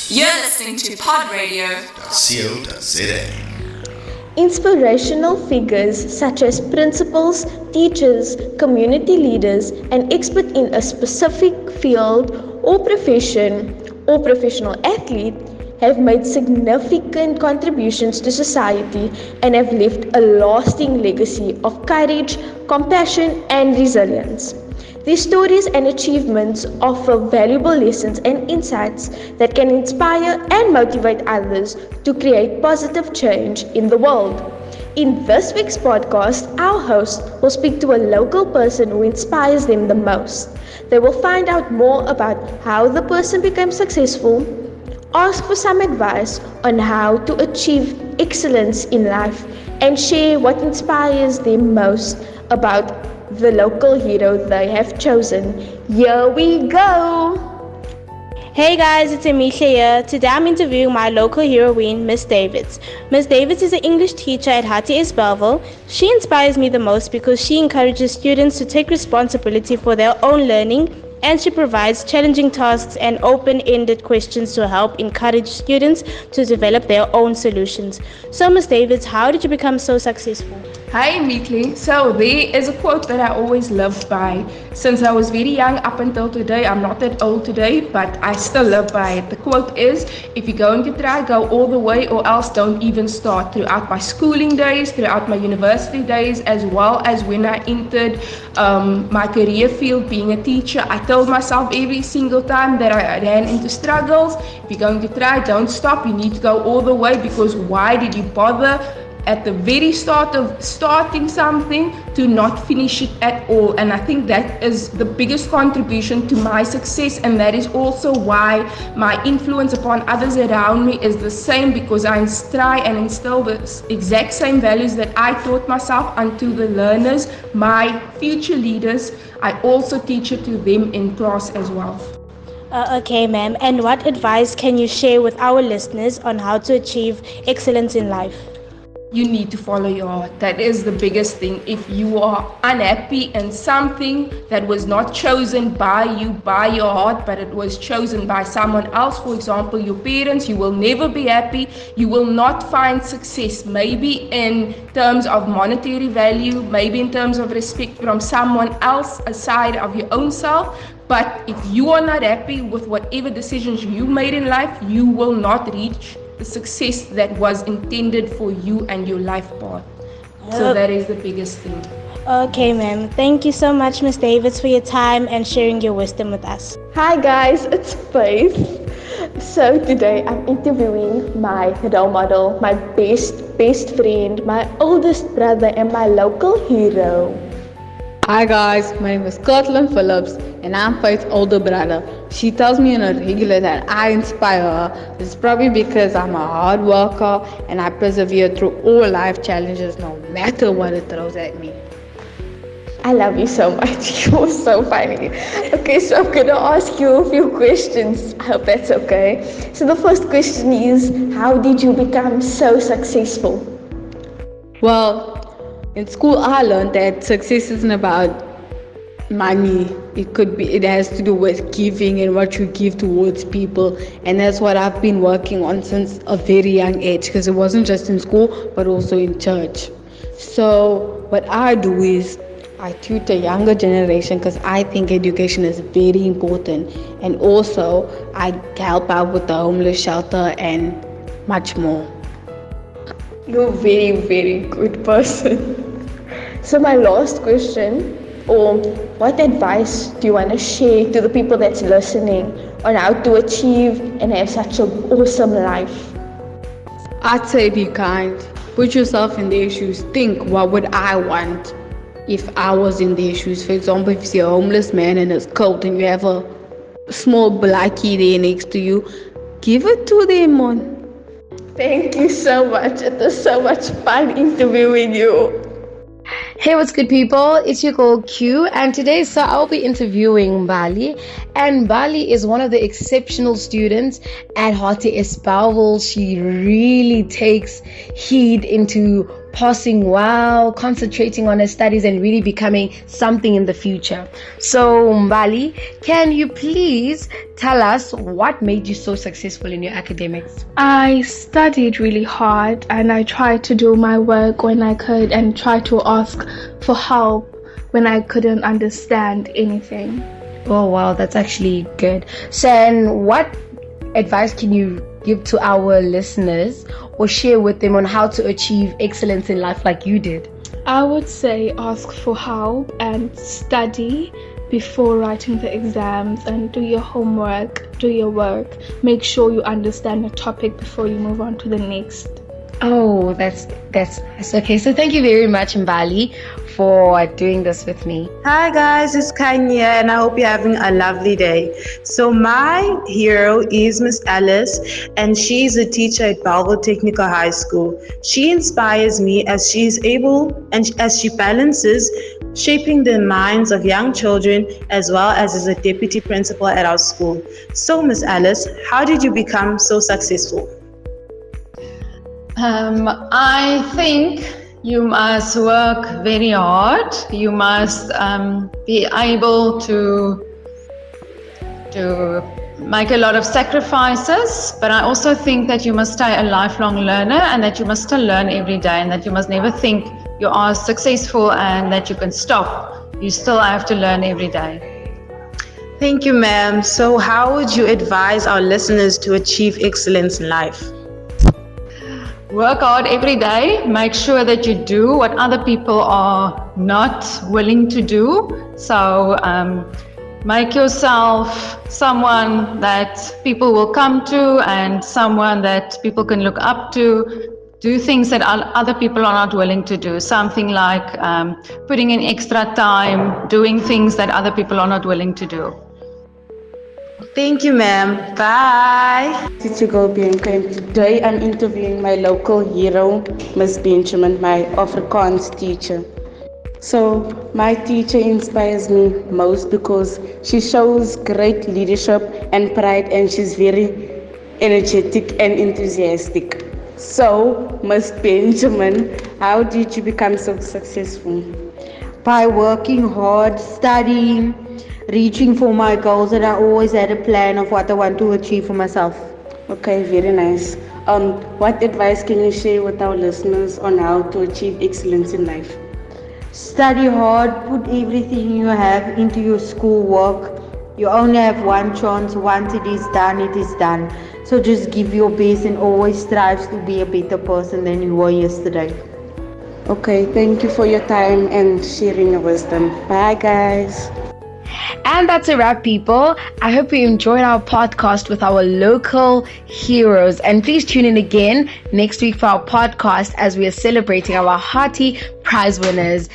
You're listening to podradio.co.za. Inspirational figures such as principals, teachers, community leaders, and experts in a specific field or profession or professional athlete have made significant contributions to society and have left a lasting legacy of courage, compassion, and resilience. These stories and achievements offer valuable lessons and insights that can inspire and motivate others to create positive change in the world. In this week's podcast, our host will speak to a local person who inspires them the most. They will find out more about how the person became successful, ask for some advice on how to achieve excellence in life, and share what inspires them most about the local hero they have chosen. Here we go! Hey guys, it's Amisha here. Today I'm interviewing my local heroine, Miss Davids. Miss Davids is an English teacher at HTS Belleville. She inspires me the most because she encourages students to take responsibility for their own learning, and she provides challenging tasks and open-ended questions to help encourage students to develop their own solutions. So Miss Davids, how did you become so successful? Hi, Meekly. So there is a quote that I always lived by since I was very young up until today. I'm not that old today, but I still live by it. The quote is, if you're going to try, go all the way, or else don't even start. Throughout my schooling days, throughout my university days, as well as when I entered my career field being a teacher, I told myself every single time that I ran into struggles, if you're going to try, don't stop. You need to go all the way, because why did you bother at the very start of starting something to not finish it at all? And I think that is the biggest contribution to my success, and that is also why my influence upon others around me is the same, because I try and instill the exact same values that I taught myself unto the learners, my future leaders. I also teach it to them in class as well. Okay, ma'am. And what advice can you share with our listeners on how to achieve excellence in life? You need to follow your heart. That is the biggest thing. If you are unhappy in something that was not chosen by you, by your heart, but it was chosen by someone else, for example, your parents, you will never be happy. You will not find success, maybe in terms of monetary value, maybe in terms of respect from someone else aside of your own self. But if you are not happy with whatever decisions you made in life, you will not reach the success that was intended for you and your life path. So that is the biggest thing. Okay, ma'am. Thank you so much, Miss Davids, for your time and sharing your wisdom with us. Hi guys, it's Faith. So today I'm interviewing my role model, my best friend, my oldest brother, and my local hero. Hi guys, my name is Kirtland Phillips and I'm Faith's older brother. She tells me on a regular that I inspire her. It's probably because I'm a hard worker and I persevere through all life challenges no matter what it throws at me. I love you so much. You're so funny. Okay, so I'm going to ask you a few questions. I hope that's okay. So the first question is, how did you become so successful? Well, in school I learned that success isn't about money. It has to do with giving and what you give towards people, and that's what I've been working on since a very young age, because it wasn't just in school but also in church. So what I do is I tutor younger generation because I think education is very important, and also I help out with the homeless shelter and much more. You're a very, very good person. So my last question, or what advice do you want to share to the people that's listening on how to achieve and have such an awesome life? I'd say be kind. Put yourself in their shoes. Think, what would I want if I was in their shoes? For example, if you see a homeless man in his coat and you have a small blackie there next to you, give it to them, man. Thank you so much. It was so much fun interviewing you. Hey, what's good, people? It's your girl Q, and today I'll be interviewing Bali. And Bali is one of the exceptional students at HTS Belleville. She really takes heed into passing well, concentrating on her studies, and really becoming something in the future. So, Mbali, can you please tell us what made you so successful in your academics? I studied really hard and I tried to do my work when I could and tried to ask for help when I couldn't understand anything. Oh, wow, that's actually good. So, and what advice can you give to our listeners or share with them on how to achieve excellence in life like you did? I would say ask for help and study before writing the exams and do your homework, do your work. Make sure you understand the topic before you move on to the next. Oh, that's nice. Okay, so thank you very much, Mbali, for doing this with me. Hi guys, it's Kanya and I hope you're having a lovely day. So my hero is Miss Alice and she's a teacher at Belleville Technical High School. She inspires me as she is able and as she balances shaping the minds of young children as well as a deputy principal at our school. So Miss Alice, how did you become so successful? I think you must work very hard. You must be able to make a lot of sacrifices. But I also think that you must stay a lifelong learner and that you must still learn every day and that you must never think you are successful and that you can stop. You still have to learn every day. Thank you, ma'am. So how would you advise our listeners to achieve excellence in life? Work hard every day. Make sure that you do what other people are not willing to do. So make yourself someone that people will come to and someone that people can look up to. Do things that other people are not willing to do. Something like putting in extra time, doing things that other people are not willing to do. Thank you, ma'am. Bye. Teacher Bianca, and today I'm interviewing my local hero, Miss Benjamin, my Afrikaans teacher. So my teacher inspires me most because she shows great leadership and pride and she's very energetic and enthusiastic. So, Miss Benjamin, how did you become so successful? By working hard, studying, reaching for my goals, and I always had a plan of what I want to achieve for myself. Okay, very nice. What advice can you share with our listeners on how to achieve excellence in life? Study hard, put everything you have into your schoolwork. You only have one chance. Once it is done, it is done. So just give your best and always strive to be a better person than you were yesterday. Okay, thank you for your time and sharing your wisdom. Bye, guys. And that's a wrap, people. I hope you enjoyed our podcast with our local heroes. And please tune in again next week for our podcast as we are celebrating our hearty prize winners.